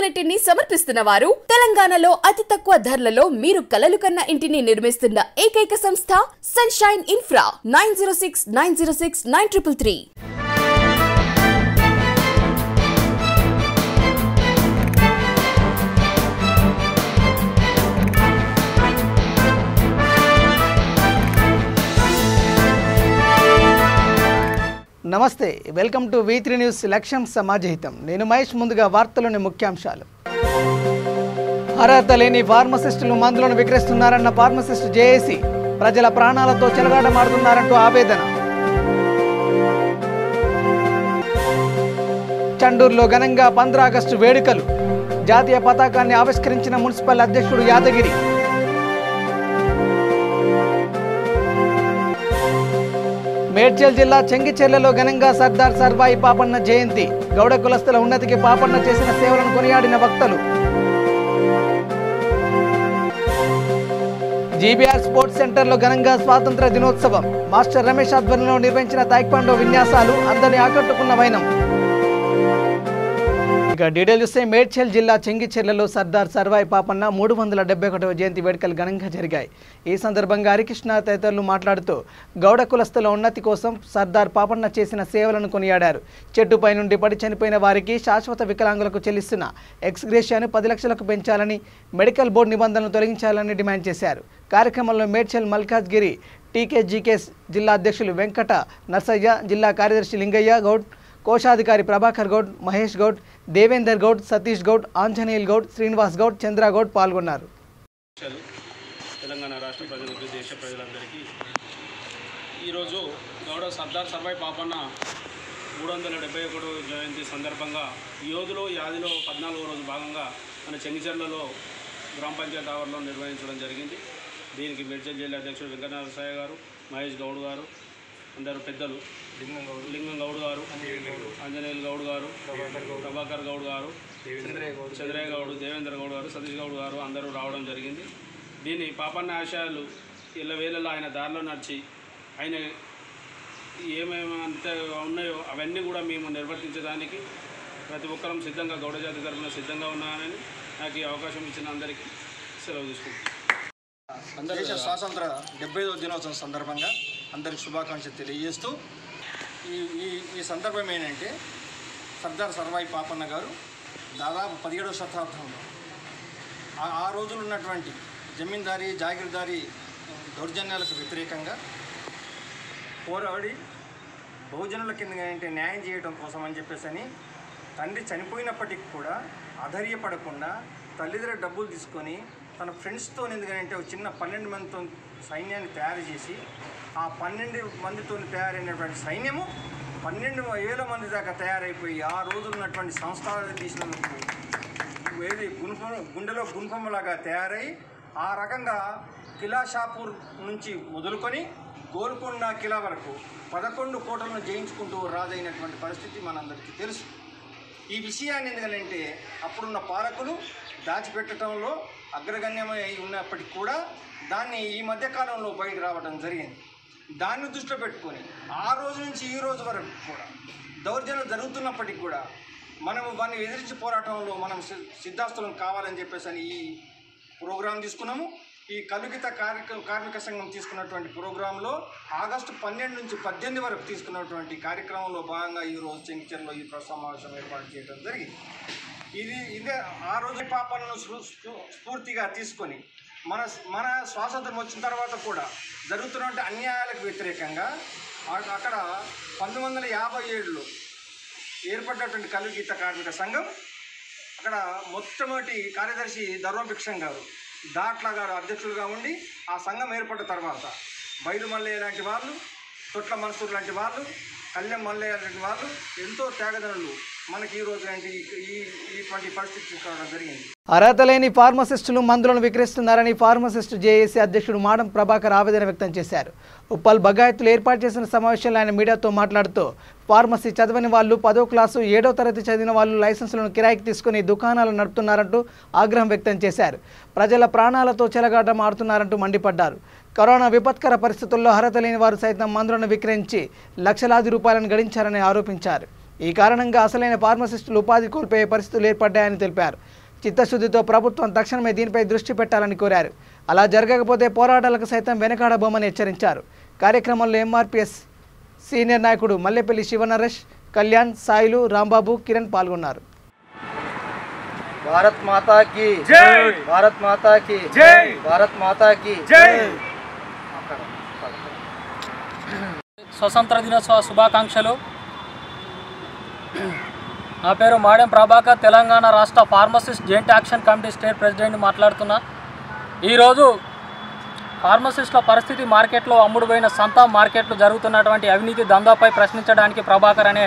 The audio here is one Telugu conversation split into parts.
యూనిట్ ని సమర్పిస్తున్న వారు తెలంగాణలో అతి తక్కువ ధరలలో మీరు కలలు కన్న ఇంటిని నిర్మిస్తున్న ఏకైక సంస్థ సన్షైన్ ఇన్ఫ్రా 9069069333. నమస్తే, వెల్కమ్ టు V3 న్యూస్ లక్ష్యం సమాజహితం. నేను మహేష్. ముందుగా వార్తలోని ముఖ్యాంశాలు. అర్హత లేని ఫార్మసిస్టులు మందులను విక్రయిస్తున్నారన్న ఫార్మసిస్ట్ జేఏసీ. ప్రజల ప్రాణాలతో చెలగాటమాడుతున్నారంటూ ఆవేదన. చండూరులో ఘనంగా 15 ఆగస్టు వేడుకలు. జాతీయ పతాకాన్ని ఆవిష్కరించిన మున్సిపల్ అధ్యక్షుడు యాదగిరి. మేడ్చల్ జిల్లా చెంగిచెర్లలో ఘనంగా సర్దార్ సర్వాయి పాపన్న జయంతి. గౌడ కులస్తుల ఉన్నతికి పాపన్న చేసిన సేవలను కొనియాడిన వక్తలు. జీబీఆర్ స్పోర్ట్స్ సెంటర్లో ఘనంగా స్వాతంత్ర దినోత్సవం. మాస్టర్ రమేష్ ఆధ్వర్యంలో నిర్వహించిన తైక్వాండో విన్యాసాలు అందరినీ ఆకట్టుకున్న వైనం. ఇక డీటెయిల్ చూస్తే మేడ్చల్ జిల్లా చెంగిచెర్లలో సర్దార్ సర్వాయి పాపన్న 371వ జయంతి వేడుకలు ఘనంగా జరిగాయి. ఈ సందర్భంగా హరికృష్ణ తదితరులు మాట్లాడుతూ గౌడ కులస్తుల ఉన్నతి కోసం సర్దార్ పాపన్న చేసిన సేవలను కొనియాడారు. చెట్టుపై నుండి పడి చనిపోయిన వారికి శాశ్వత వికలాంగులకు చెల్లిస్తున్న ఎక్స్గ్రేషియాను 10 లక్షలకు పెంచాలని, మెడికల్ బోర్డు నిబంధనలు తొలగించాలని డిమాండ్ చేశారు. కార్యక్రమంలో మేడ్చల్ మల్కాజ్గిరి టీకేజీకే జిల్లా అధ్యక్షులు వెంకట నర్సయ్య, జిల్లా కార్యదర్శి లింగయ్య గౌడ్, కోశాధికారి ప్రభాకర్ గౌడ్, మహేష్ గౌడ్, దేవేందర్ గౌడ్, సతీష్ గౌడ్, ఆంజనేయుల్ గౌడ్, శ్రీనివాస్ గౌడ్, చంద్ర గౌడ్ పాల్గొన్నారు. తెలంగాణ రాష్ట్ర ప్రజలకు, దేశ ప్రజలందరికీ ఈరోజు గౌడ సర్దార్ సర్వాయి పాపన్న 371వ జయంతి సందర్భంగా యోధులు యాదిలో 14వ రోజు భాగంగా మన చెంగిచెర్లలో గ్రామ పంచాయతీ ఆవరణలో నిర్వహించడం జరిగింది. దీనికి మేడ్చల్ జిల్లా అధ్యక్షుడు వెంకట నరసయ్య గారు, మహేష్ గౌడ్ గారు, అందరు పెద్దలు, లింగం గౌడ్ గారు, ఆంజనేయులు గౌడ్ గారు, ప్రభాకర్ గౌడ్ గారు, చంద్రయ్య గౌడ్, దేవేంద్ర గౌడ్ గారు, సతీష్ గౌడ్ గారు అందరూ రావడం జరిగింది. దీని పాపన్న ఆశయాలు ఇళ్ళవేళలో ఆయన దారిలో నడిచి ఆయన ఏమేమి అంత ఉన్నాయో అవన్నీ కూడా మేము నిర్వర్తించడానికి ప్రతి ఒక్కరం సిద్ధంగా, గౌడ జాతి తరఫున సిద్ధంగా ఉన్నానని నాకు ఈ అవకాశం ఇచ్చిన అందరికీ సెలవు తీసుకుంటాం. దేశ స్వాతంత్ర 75వ దినోత్సవం సందర్భంగా అందరికి శుభాకాంక్షలు తెలియజేస్తూ ఈ సందర్భం ఏంటంటే సర్దార్ సర్వాయి పాపన్న గారు దాదాపు 17వ శతాబ్దంలో ఆ రోజులు ఉన్నటువంటి జమీందారీ జాగీర్దారీ దౌర్జన్యాలకు వ్యతిరేకంగా పోరాడి బహుజనుల కింద ఏంటంటే న్యాయం చేయడం కోసం అని చెప్పేసి అని తండ్రి చనిపోయినప్పటికీ కూడా అధైర్యపడకుండా తల్లిదండ్రుల డబ్బులు తీసుకొని తన ఫ్రెండ్స్తో ఎందుకంటే ఒక చిన్న 12 మందితో సైన్యాన్ని తయారు చేసి ఆ 12 మందితో తయారైనటువంటి సైన్యము 12,000 మంది దాకా తయారైపోయి ఆ రోజు ఉన్నటువంటి సంస్థానాలు తీసినందుకు ఏది గుండెలో గుంపంలాగా తయారై ఆ రకంగా కిలా షాపూర్ నుంచి మొదలుకొని గోల్కొండ కిలా వరకు 11 కోటలను జయించుకుంటూ రాజైనటువంటి పరిస్థితి మనందరికీ తెలుసు. ఈ విషయాన్ని ఎందుకంటే అప్పుడున్న పాలకులు దాచిపెట్టడంలో అగ్రగణ్యమై ఉన్నప్పటికీ కూడా దాన్ని ఈ మధ్యకాలంలో బయట రావడం జరిగింది. దాన్ని దృష్టిలో పెట్టుకొని ఆ రోజు నుంచి ఈ రోజు వరకు కూడా దౌర్జన్యం జరుగుతున్నప్పటికీ కూడా మనము వారిని ఎదిరించి పోరాటంలో మనం సిద్ధాస్తులం కావాలని చెప్పేసి అని ఈ ప్రోగ్రాం తీసుకున్నాము. ఈ కలుగిత కార్మిక సంఘం తీసుకున్నటువంటి ప్రోగ్రాంలో ఆగస్టు 12 నుంచి 18 వరకు తీసుకున్నటువంటి కార్యక్రమంలో భాగంగా ఈరోజు చెంగిచెర్లలో ఈ సమావేశం ఏర్పాటు చేయడం జరిగింది. ఇదే ఆ రోజు పాపలను స్ఫూర్తిగా తీసుకొని మన స్వాతంత్రం వచ్చిన తర్వాత కూడా జరుగుతున్నటువంటి అన్యాయాలకు వ్యతిరేకంగా అక్కడ 1957లో ఏర్పడినటువంటి కలుగీత కార్మిక సంఘం అక్కడ మొట్టమొదటి కార్యదర్శి ధర్మభిక్షం గారు, దాట్ల గారు అధ్యక్షులుగా ఉండి ఆ సంఘం ఏర్పడిన తర్వాత బైలు మల్లయ్య లాంటి వాళ్ళు, తొట్ల మనసూరు లాంటి వాళ్ళు, కళ్యాణ్ మల్లయ్య లాంటి వాళ్ళు ఎంతో త్యాగదనులు మనకి ఈ రోజు ఇటువంటి పరిస్థితి తీసుకోవడం జరిగింది. అర్హత లేని ఫార్మసిస్టులు మందులను విక్రయిస్తున్నారని ఫార్మసిస్ట్ జేఏసీ అధ్యక్షుడు మాడం ప్రభాకర్ ఆవేదన వ్యక్తం చేశారు. ఉప్పల్ బగాయత్తులు ఏర్పాటు చేసిన సమావేశంలో ఆయన మీడియాతో మాట్లాడుతూ ఫార్మసీ చదవని వాళ్ళు 10వ క్లాసు 7వ తరగతి చదివిన వాళ్ళు లైసెన్సులను కిరాయికి తీసుకుని దుకాణాలు నడుపుతున్నారంటూ ఆగ్రహం వ్యక్తం చేశారు. ప్రజల ప్రాణాలతో చెలగాటం ఆడుతున్నారంటూ మండిపడ్డారు. కరోనా విపత్కర పరిస్థితుల్లో అర్హత లేని వారు సైతం మందులను విక్రయించి లక్షలాది రూపాయలను గడించారని ఆరోపించారు. ఈ కారణంగా అసలైన ఫార్మసిస్టులు ఉపాధి కోల్పోయే పరిస్థితులు ఏర్పడ్డాయని తెలిపారు. చిత్తశుద్ధితో ప్రభుత్వం తక్షణమే దీనిపై దృష్టి పెట్టాలని కోరారు. అలా జరగకపోతే పోరాటాలకు సైతం వెనకాడబోమని హెచ్చరించారు. కార్యక్రమంలో ఎంఆర్పిఎస్ సీనియర్ నాయకుడు మల్లెపల్లి శివనరేష్, కళ్యాణ్, సాయిలు, రాంబాబు, కిరణ్ పాల్గొన్నారు. భారత్ మాతా కీ జై, భారత్ మాతా కీ జై, భారత్ మాతా కీ జై. స్వతంత్ర దినోత్సవ శుభాకాంక్షలు. నా పేరు మాడెం ప్రభాకర్, తెలంగాణ రాష్ట్ర pharmacist joint action committee state president మాట్లాడుతున్నా. ఈరోజు ఫార్మసిస్టుల పరిస్థితి, మార్కెట్లో అమ్ముడుపోయిన సంత మార్కెట్లో జరుగుతున్నటువంటి అవినీతి దందాపై ప్రశ్నించడానికి ప్రభాకర్ అనే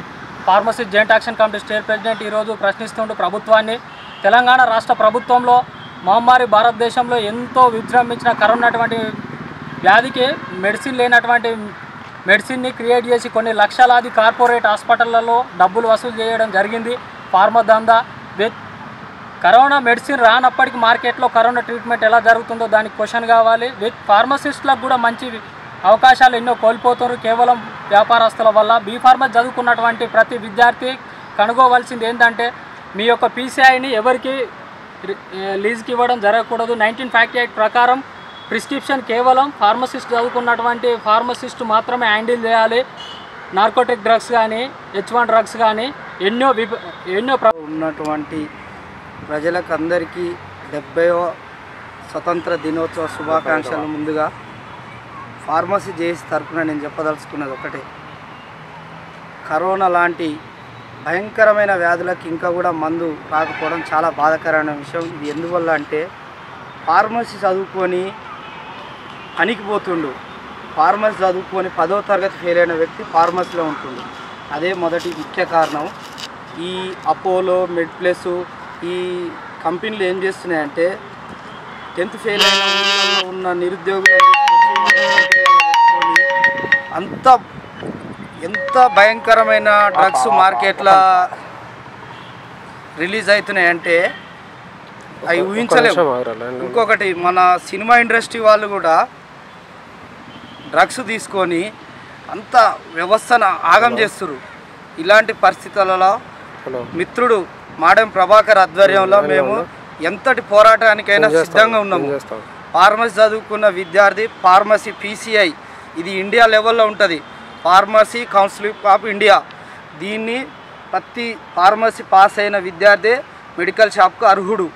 pharmacist joint action committee state president ఈరోజు ప్రశ్నిస్తుంటూ ప్రభుత్వాన్ని, తెలంగాణ రాష్ట్ర ప్రభుత్వంలో మహమ్మారి భారతదేశంలో ఎంతో విజృంభించిన కరోనాటువంటి వ్యాధికి మెడిసిన్ లేనటువంటి మెడిసిన్ని క్రియేట్ చేసి కొన్ని లక్షలాది కార్పొరేట్ హాస్పిటళ్లలో డబ్బులు వసూలు చేయడం జరిగింది. ఫార్మా దందా విత్ కరోనా మెడిసిన్ రానప్పటికీ మార్కెట్లో కరోనా ట్రీట్మెంట్ ఎలా జరుగుతుందో దానికి క్వశ్చన్ కావాలి. విత్ ఫార్మసిస్టులకు కూడా మంచి అవకాశాలు ఎన్నో కోల్పోతున్నారు కేవలం వ్యాపారస్తుల వల్ల. బీఫార్మసీ చదువుకున్నటువంటి ప్రతి విద్యార్థి కనుగోవలసింది ఏంటంటే మీ యొక్క పీసీఐని ఎవరికి లీజ్కి ఇవ్వడం జరగకూడదు. 1958 ప్రకారం ప్రిస్క్రిప్షన్ కేవలం ఫార్మసిస్ట్ చదువుకున్నటువంటి ఫార్మసిస్ట్ మాత్రమే హ్యాండిల్ చేయాలి. నార్కోటిక్ డ్రగ్స్ కానీ, H1 డ్రగ్స్ కానీ ఎన్నో ఉన్నటువంటి ప్రజలకు అందరికీ 70వ స్వతంత్ర దినోత్సవ శుభాకాంక్షలు. ముందుగా ఫార్మసీ చేసి తరపున నేను చెప్పదలుచుకున్నది ఒకటే, కరోనా లాంటి భయంకరమైన వ్యాధులకు ఇంకా కూడా మందు రాకపోవడం చాలా బాధాకరమైన విషయం. ఇది ఎందువల్ల అంటే ఫార్మసీ చదువుకొని పనికిపోతుండు, ఫార్మసీ చదువుకొని 10వ తరగతి ఫెయిల్ అయిన వ్యక్తి ఫార్మసీలో ఉంటుండు. అదే మొదటి ముఖ్య కారణం. ఈ అపోలో, మెడ్ప్లస్ ఈ కంపెనీలు ఏం చేస్తున్నాయంటే 10th ఫెయిల్ అయిన ఊళ్ళలో ఉన్న నిరుద్యోగులను ఎంత భయంకరమైన డ్రగ్స్ మార్కెట్లో రిలీజ్ అవుతున్నాయంటే అవి ఊహించలేము. ఇంకొకటి, మన సినిమా ఇండస్ట్రీ వాళ్ళు కూడా డ్రగ్స్ తీసుకొని అంత వ్యవస్థను ఆగం చేస్తున్నారు. ఇలాంటి పరిస్థితులలో మిత్రుడు మాడెం ప్రభాకర్ ఆధ్వర్యంలో మేము ఎంతటి పోరాటానికైనా సిద్ధంగా ఉన్నాము. ఫార్మసీ చదువుకున్న విద్యార్థి, ఫార్మసీ పీసీఐ ఇది ఇండియా లెవెల్లో ఉంటుంది, ఫార్మసీ కౌన్సిల్ ఆఫ్ ఇండియా. దీన్ని ప్రతి ఫార్మసీ పాస్ అయిన విద్యార్థి మెడికల్ షాప్కు అర్హుడు.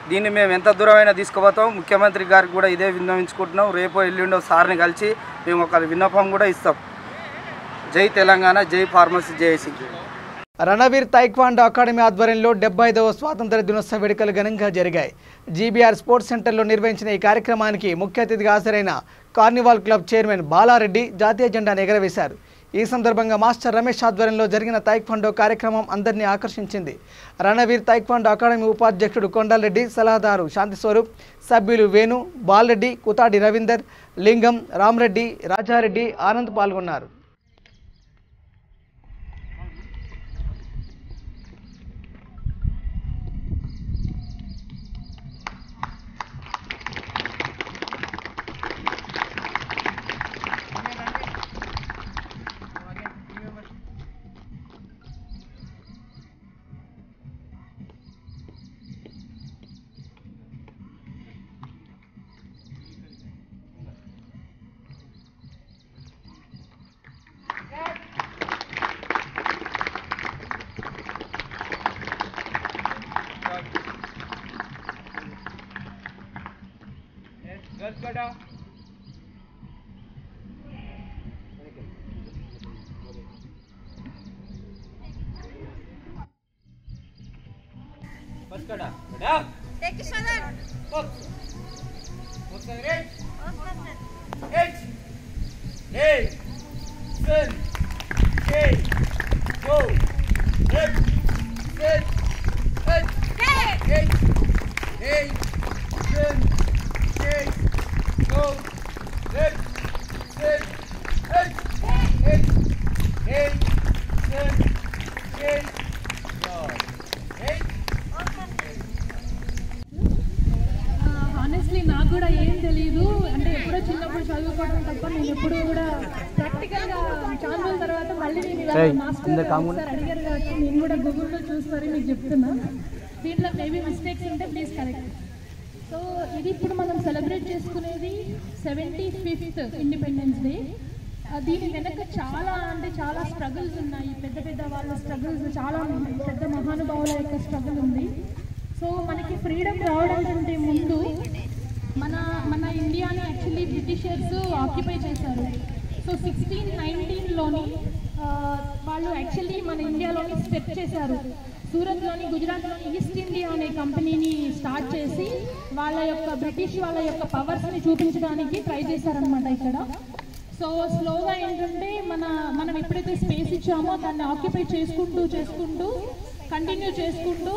దీన్ని మేము ఎంత దూరమైనా తీసుకుపోతాం. ముఖ్యమంత్రి గారికి కూడా ఇదే విన్నవించుకుంటున్నాం. రేపో ఎల్లుండో సార్ని కలిసి మేము ఒక విన్నపం కూడా ఇస్తాం. జై తెలంగాణ, జై pharmacy, JAC. Ranveer taekwondo academy ఆధ్వర్యంలో 75వ స్వాతంత్ర దినోత్సవ వేడుకలు ఘనంగా జరిగాయి. జీబీఆర్ స్పోర్ట్స్ సెంటర్లో నిర్వహించిన ఈ కార్యక్రమానికి ముఖ్య అతిథిగా హాజరైన కార్నివాల్ క్లబ్ చైర్మన్ బాలారెడ్డి జాతీయ జెండాను ఎగరవేశారు. ఈ సందర్భంగా మాస్టర్ రమేష్ ఆధ్వర్యంలో జరిగిన తైక్వాండో కార్యక్రమం అందరినీ ఆకర్షించింది. రణవీర్ తైక్వాండో అకాడమీ ఉపాధ్యక్షుడు కొండారెడ్డి, సలహాదారు శాంతిస్వరూప్, సభ్యులు వేణు, బాలరెడ్డి, కుతాడి రవీందర్, లింగం, రామరెడ్డి, రాజారెడ్డి, ఆనంద్ పాల్గొన్నారు. హానెస్ట్లీ నాకు కూడా ఏం తెలియదు. అంటే ఎప్పుడో చిన్నప్పుడు చదువుకోవడం తప్ప నేను ఎప్పుడు కూడా ప్రాక్టికల్గా చాలా రోజుల తర్వాత మళ్ళీ నేను మాస్టర్ సార్ అడిగారు కాబట్టి నేను కూడా గూగుల్లో చూసి మీకు చెప్తున్నా. దీంట్లో మేబీ మిస్టేక్స్ ఉంటే ప్లీజ్ కరెక్ట్. సో ఇది ఇప్పుడు మనం సెలబ్రేట్ చేసుకునేది 75th ఇండిపెండెన్స్ డే. దీని వెనక చాలా అంటే చాలా స్ట్రగుల్స్ ఉన్నాయి. పెద్ద పెద్ద వాళ్ళ స్ట్రగుల్స్, చాలా పెద్ద మహానుభావుల యొక్క స్ట్రగుల్ ఉంది. సో మనకి ఫ్రీడమ్ రావడం కంటే ముందు మన ఇండియాని యాక్చువల్లీ బ్రిటిషర్స్ ఆక్యుపై చేశారు. సో 1619లోని వాళ్ళు యాక్చువల్లీ మన ఇండియాలోని స్టెప్ చేశారు. సూరత్లోని గుజరాత్లోని ఈస్ట్ ఇండియా అనే కంపెనీని స్టార్ట్ చేసి బ్రిటిష్ వాళ్ళ యొక్క పవర్స్ని చూపించడానికి ట్రై చేశారనమాట ఇక్కడ. సో స్లోగా ఏంటంటే మనం ఎప్పుడైతే స్పేస్ ఇచ్చామో దాన్ని ఆక్యుపై చేసుకుంటూ కంటిన్యూ చేసుకుంటూ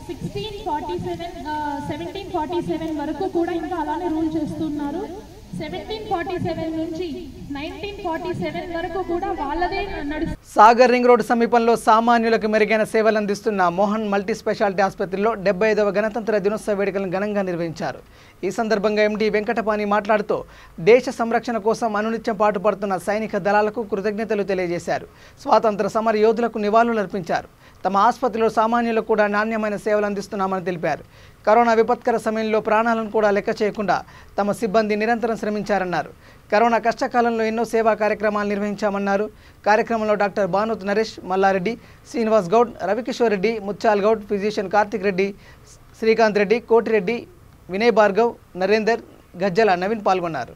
1747 వరకు కూడా ఇంకా అలానే రూల్ చేస్తున్నారు. 1747 నుంచి 1947 వరకు కూడా వాళ్ళదే నడుస్తుంది. సాగర్ రింగ్ రోడ్డు సమీపంలో సామాన్యులకు మెరుగైన సేవలు అందిస్తున్న మోహన్ మల్టీ స్పెషాలిటీ ఆసుపత్రిలో 75వ గణతంత్ర దినోత్సవ వేడుకలను ఘనంగా నిర్వహించారు. ఈ సందర్భంగా ఎండీ వెంకటపాణి మాట్లాడుతూ దేశ సంరక్షణ కోసం అనునిత్యం పాటుపడుతున్న సైనిక దళాలకు కృతజ్ఞతలు తెలియజేశారు. స్వాతంత్ర సమర యోధులకు నివాళులర్పించారు. తమ ఆసుపత్రిలో సామాన్యులకు కూడా నాణ్యమైన సేవలు అందిస్తున్నామని తెలిపారు. కరోనా విపత్కర సమయంలో ప్రాణాలను కూడా లెక్క చేయకుండా తమ సిబ్బంది నిరంతరం శ్రమించారన్నారు. కరోనా కష్టకాలంలో ఎన్నో సేవా కార్యక్రమాలు నిర్వహించామన్నారు. కార్యక్రమంలో డాక్టర్ భానుత్ నరేష్, మల్లారెడ్డి, శ్రీనివాస్ గౌడ్, రవికిషోర్ రెడ్డి, ముత్యాల్ గౌడ్, ఫిజిషియన్ కార్తిక్ రెడ్డి, శ్రీకాంత్ రెడ్డి, కోటిరెడ్డి, వినయ్ భార్గవ్, నరేందర్, గజ్జల నవీన్ పాల్గొన్నారు.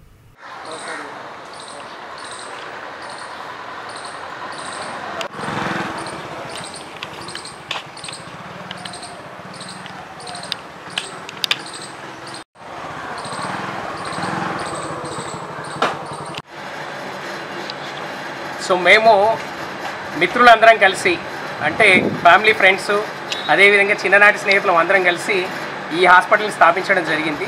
సో మేము మిత్రులందరం కలిసి, అంటే ఫ్యామిలీ ఫ్రెండ్స్, అదేవిధంగా చిన్ననాటి స్నేహితులు అందరం కలిసి ఈ హాస్పిటల్ని స్థాపించడం జరిగింది.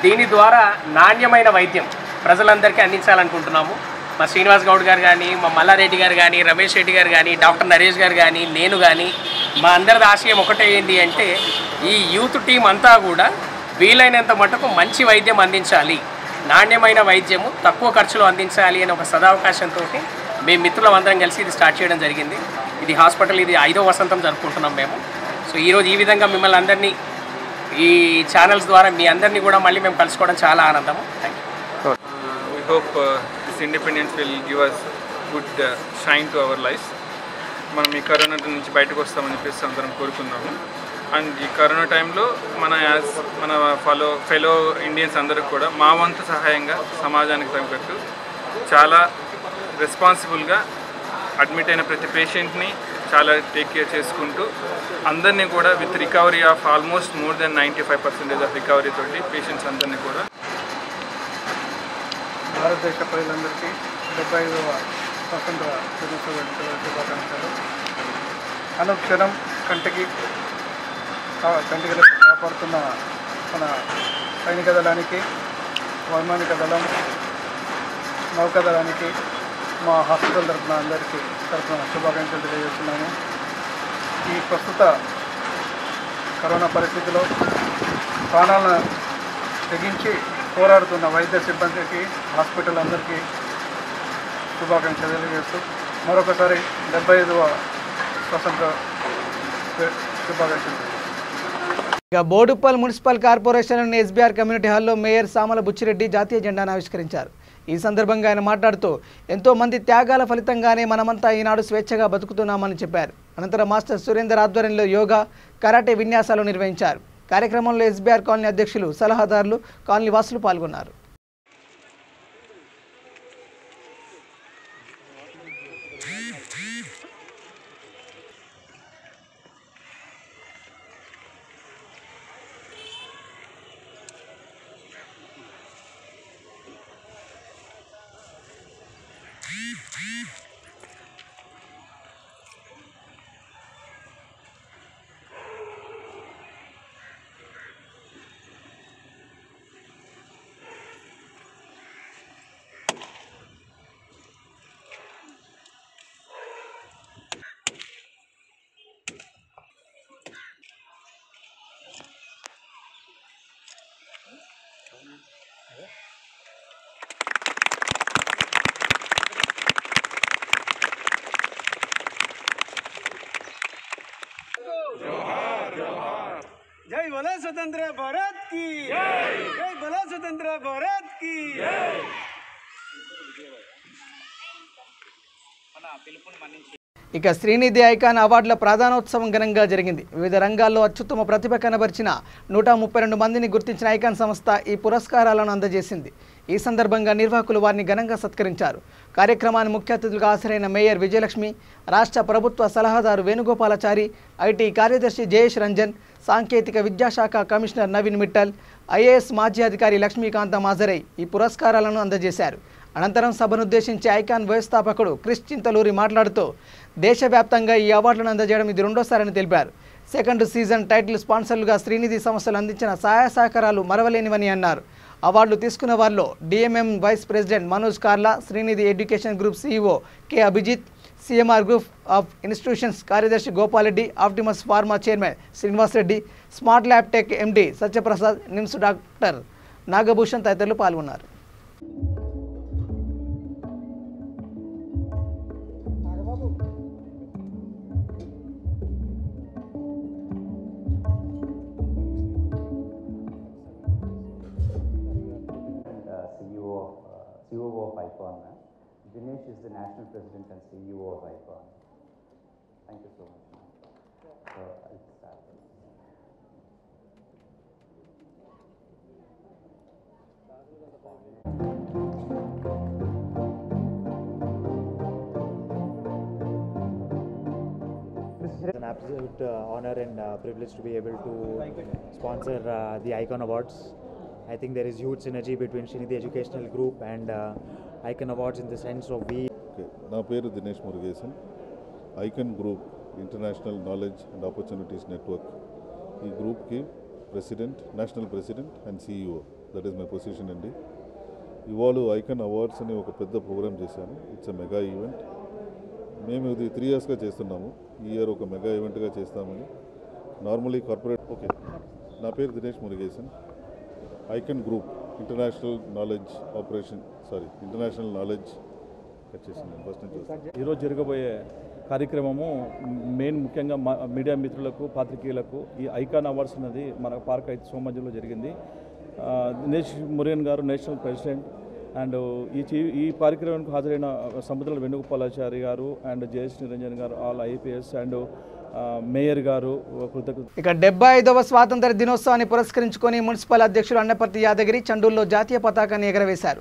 దీని ద్వారా నాణ్యమైన వైద్యం ప్రజలందరికీ అందించాలనుకుంటున్నాము. మా శ్రీనివాస్ గౌడ్ గారు కానీ, మా మల్లారెడ్డి గారు కానీ, రమేష్ రెడ్డి గారు కానీ, డాక్టర్ నరేష్ గారు కానీ, నేను కానీ, మా అందరిది ఆశయం ఒకటే ఏంటి అంటే ఈ యూత్ టీం అంతా కూడా వీలైనంత మటుకు మంచి వైద్యం అందించాలి, నాణ్యమైన వైద్యము తక్కువ ఖర్చులో అందించాలి అనే ఒక సదావకాశంతో మేము మిత్రులందరం కలిసి ఇది స్టార్ట్ చేయడం జరిగింది. ఇది హాస్పిటల్, ఇది 5వ వసంతం జరుపుకుంటున్నాం మేము. సో ఈరోజు ఈ విధంగా మిమ్మల్ని అందరినీ ఈ ఛానల్స్ ద్వారా మీ అందరినీ కూడా మళ్ళీ మేము కలుసుకోవడం చాలా ఆనందము. Thank you. We hope this independence will give us good shine to our lives. మనం ఈ కరోనా నుంచి బయటకు వస్తామని చెప్పేసి అందరం కోరుకుందాము. అండ్ ఈ కరోనా టైంలో మన ఫెలో ఇండియన్స్ అందరికి కూడా మా వంతు సహాయంగా సమాజానికి తగ్గట్టు చాలా రెస్పాన్సిబుల్గా అడ్మిట్ అయిన ప్రతి పేషెంట్ని చాలా టేక్ కేర్ చేసుకుంటూ అందరినీ కూడా with recovery of almost more than 95% of recovery తోటి పేషెంట్స్ అందరినీ కూడా భారతదేశ ప్రజలందరికీ 75వ స్వతంత్ర దినోత్సవ వేడుకల శుభాకాంక్షలు. అనుక్షణం కంటికి కాపాడుతున్న మన సైనిక దళానికి, వైమానిక దళం, నౌకాదళానికి మా హాస్పిటల్ తరఫున శుభాకాంక్షలు తెలియజేస్తున్నాము. ఈ ప్రస్తుత కరోనా పరిస్థితిలో ప్రాణాలను తెగించి పోరాడుతున్న వైద్య సిబ్బందికి, హాస్పిటల్ అందరికీ శుభాకాంక్షలు తెలియజేస్తూ మరొకసారి 75వ స్వతంత్ర శుభాకాంక్షలు. ఇక బోడుప్పల్ మున్సిపల్ కార్పొరేషన్లోని ఎస్బీఆర్ కమ్యూనిటీ హాల్లో మేయర్ సామల బుచ్చిరెడ్డి జాతీయ జెండాను ఆవిష్కరించారు. ఈ సందర్భంగా ఆయన మాట్లాడుతూ ఎంతోమంది త్యాగాల ఫలితంగానే మనమంతా ఈనాడు స్వేచ్ఛగా బతుకుతున్నామని చెప్పారు. అనంతరం మాస్టర్ సురేందర్ ఆధ్వర్యంలో యోగా, కరాటే విన్యాసాలు నిర్వహించారు. కార్యక్రమంలో ఎస్బీఆర్ కాలనీ అధ్యక్షులు, సలహాదారులు, కాలనీ వాసులు పాల్గొన్నారు. जय बोलो स्वतंत्र भारत की जय बोलो स्वतंत्र भारत की ఇక శ్రీనిధి ఐకాన్ అవార్డుల ప్రధానోత్సవం ఘనంగా జరిగింది. వివిధ రంగాల్లో అత్యుత్తమ ప్రతిభ కనబరిచిన 132 మందిని గుర్తించిన ఐకాన్ సంస్థ ఈ పురస్కారాలను అందజేసింది. ఈ సందర్భంగా నిర్వాహకులు వారిని ఘనంగా సత్కరించారు. కార్యక్రమాన్ని ముఖ్య అతిథులుగా హాజరైన మేయర్ విజయలక్ష్మి, రాష్ట్ర ప్రభుత్వ సలహాదారు వేణుగోపాలాచారి, ఐటీ కార్యదర్శి జయేష్ రంజన్, సాంకేతిక విద్యాశాఖ కమిషనర్ నవీన్ మిట్టల్, ఐఏఎస్ మాజీ అధికారి లక్ష్మీకాంతం హాజరై ఈ పురస్కారాలను అందజేశారు. అనంతరం సభనుద్దేశించి ఐకాన్ వ్యవస్థాపకుడు క్రిష్ చింతలూరి మాట్లాడుతూ దేశవ్యాప్తంగా ఈ అవార్డులను అందజేయడం ఇది రెండోసారని తెలిపారు. సెకండ్ సీజన్ టైటిల్ స్పాన్సర్లుగా శ్రీనిధి సంస్థలు అందించిన సహాయ సహకారాలు మరవలేనివని అన్నారు. అవార్డులు తీసుకున్న వారిలో DMM vice president Manoj Karla, Srinidhi education group CEO K Abhijit, CMR group of institutions కార్యదర్శి Gopalreddy, Optimus Pharma chairman Srinivas Reddy, smart lab tech MD Satyaprasad, NIMS doctor Nagabhushan తదితరులు పాల్గొన్నారు. CEO of ICON. Dinesh is the National President and CEO of ICON. Thank you so much. So I'll start. It's an absolute honor and privilege to be able to sponsor the ICON Awards. I think there is huge synergy between Srinidhi Educational Group and ICON Awards in the sense of we. నా పేరు Dinesh Murugesan. Icon group international knowledge and opportunities network, ఈ గ్రూప్కి president, national president and CEO. That is my position అండి. ఇవాళ ఐకాన్ అవార్డ్స్ అని ఒక పెద్ద ప్రోగ్రామ్ చేశాను. It's a mega event. మేము ఇది 3 yearsగా చేస్తున్నాము. ఈ ఇయర్ ఒక మెగా ఈవెంట్గా చేస్తామని. Normally corporate. ఓకే, నా పేరు Dinesh Murugesan. Icon group international knowledge వచ్చేసింది ఫస్ట్ నుంచి. ఈరోజు జరగబోయే కార్యక్రమము మెయిన్ ముఖ్యంగా మీడియా మిత్రులకు, పాత్రికేయులకు ఈ ఐకాన్ అవార్డ్స్ అనేది మన పార్క్ అయితే సోమవారంలో జరిగింది. దినేష్ మురుగన్ గారు నేషనల్ ప్రెసిడెంట్ అండ్ ఈ కార్యక్రమానికి హాజరైన సముద్రాల వేణుగోపాలాచారి గారు అండ్ జయేష్ నిరంజన్ గారు, ఆల్ IPS అండ్ మేయర్ గారు కృతజ్ఞతలు. ఇక 75వ స్వాతంత్ర దినోత్సవాన్ని పురస్కరించుకొని మున్సిపల్ అధ్యక్షులు అన్నపర్తి యాదగిరి చండూరులో జాతీయ పతాకాన్ని ఎగరవేశారు.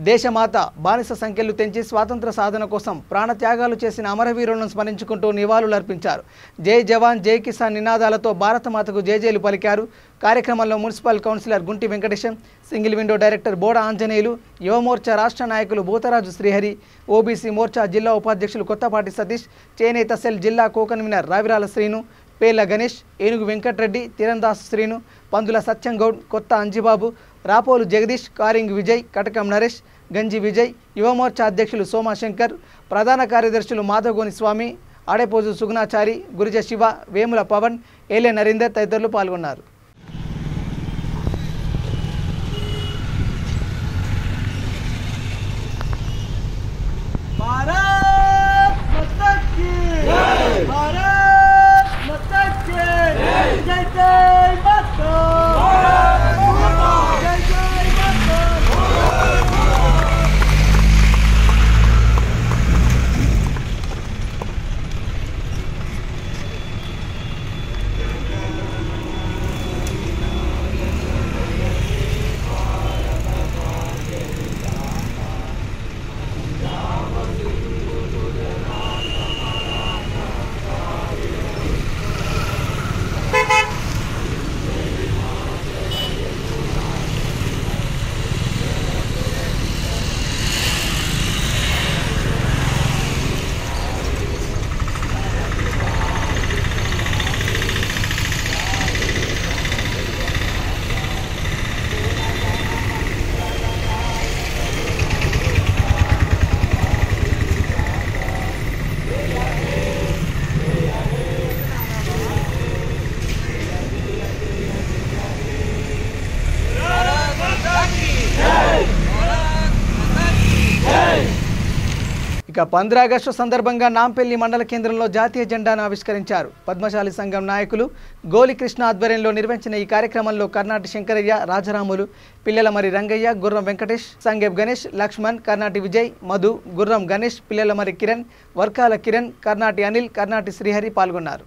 దేశమాత బానిస సంఖ్యలు తెంచి స్వాతంత్ర సాధన కోసం ప్రాణత్యాగాలు చేసిన అమరవీరులను స్మరించుకుంటూ నివాళులర్పించారు. జై జవాన్ జై కిసాన్ నినాదాలతో భారతమాతకు జేజేలు పలికారు. కార్యక్రమంలో municipal councillor Gunti Venkatesham, single window director Boda Anjaneyulu, Yuvamorcha రాష్ట్ర నాయకులు భూతరాజు శ్రీహరి, ఓబీసీ మోర్చా జిల్లా ఉపాధ్యక్షులు కొత్తపాటి సతీష్, చేనేత సెల్ జిల్లా కో-కన్వీనర్ రావిరాల శ్రీను, పేర్ల గణేష్, ఏనుగు వెంకట్రెడ్డి, తిరందాస్ శ్రీను, పందుల సత్యంగౌడ్, కొత్త అంజిబాబు, రాపోలు జగదీష్, కారింగ్ విజయ్, కటకం నరేష్, గంజి విజయ్, యువమోర్చా అధ్యక్షులు సోమాశంకర్, ప్రధాన కార్యదర్శులు మాధవగోని స్వామి, ఆడేపోజు సుగుణాచారి, గురిజ శివ, వేముల పవన్, ఏలే నరేందర్ తదితరులు పాల్గొన్నారు. भारत माता की जय, भारत माता की जय, जय जय माता, भारत माता, जय जय माता, भारत माता. ఇక 15 ఆగస్టు సందర్భంగా నాంపల్లి మండల కేంద్రంలో జాతీయ జెండాను ఆవిష్కరించారు. పద్మశాలి సంఘం నాయకులు గోలి కృష్ణ ఆధ్వర్యంలో నిర్వహించిన ఈ కార్యక్రమంలో కర్నాటి శంకరయ్య, రాజరాములు, పిల్లలమరి రంగయ్య, గుర్రం వెంకటేష్, సంగేబ్ గణేష్, లక్ష్మణ్, కర్నాటి విజయ్, మధు, గుర్రం గణేష్, పిల్లలమరి కిరణ్, వర్కాల కిరణ్, కర్నాటి అనిల్, కర్నాటి శ్రీహరి పాల్గొన్నారు.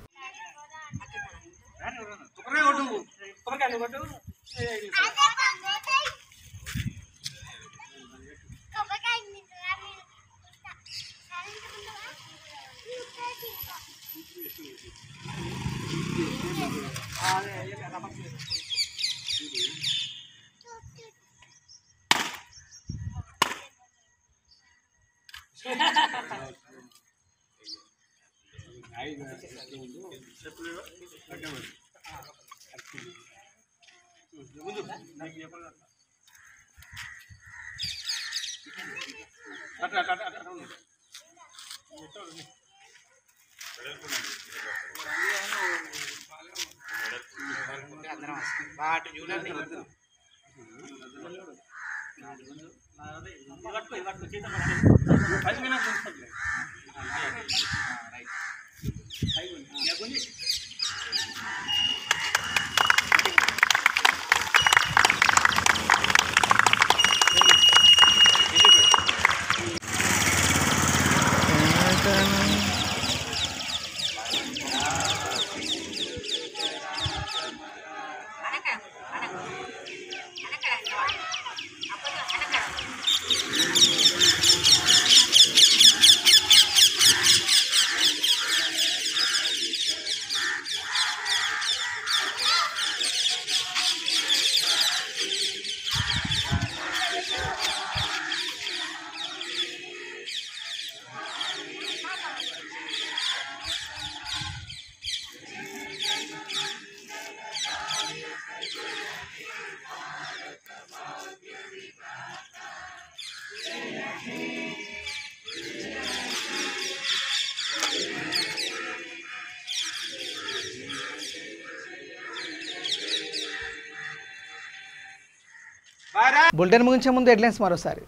బులెటిన్ ముగించే ముందు హెడ్లైన్స్ మరోసారి.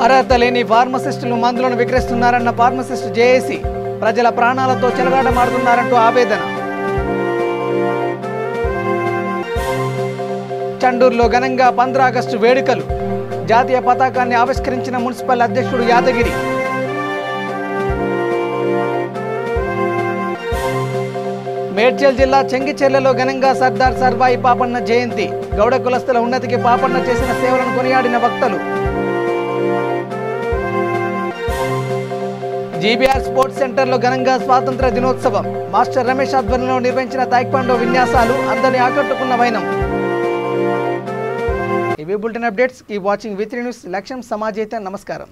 అర్హత లేని ఫార్మసిస్టులు మందులను విక్రయిస్తున్నారన్న ఫార్మసిస్ట్ జేఏసీ, ప్రజల ప్రాణాలతో చెలగాటమాడుతున్నారంటూ ఆవేదన. చండూరులో ఘనంగా 15 ఆగస్టు వేడుకలు, జాతీయ పతాకాన్ని ఆవిష్కరించిన మున్సిపల్ అధ్యక్షుడు యాదగిరి. మేడ్చల్ జిల్లా చెంగిచెర్లలో ఘనంగా సర్దార్ సర్వాయి పాపన్న జయంతి, గౌడ కులస్తుల ఉన్నతికి పాపన్న చేసిన సేవలను కొనియాడిన వక్తలు. జీబీఆర్ స్పోర్ట్స్ సెంటర్లో ఘనంగా స్వాతంత్ర దినోత్సవం, మాస్టర్ రమేష్ ఆధ్వర్యంలో నిర్వహించిన తైక్వాండో విన్యాసాలు అందరినీ ఆకట్టుకున్న వైనం. ఇవి bulletin updates. Keep watching V3 news. లక్ష్యం సమాజేత. నమస్కారం.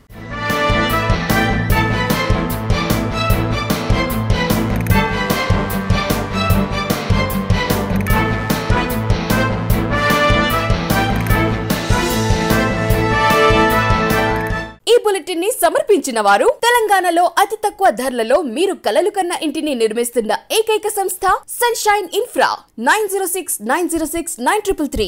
బులెటిన్ ని సమర్పించిన వారు తెలంగాణలో అతి తక్కువ ధరలలో మీరు కలలు కన్న ఇంటిని నిర్మిస్తున్న ఏకైక సంస్థ సన్షైన్ ఇన్ఫ్రా. 9069069333.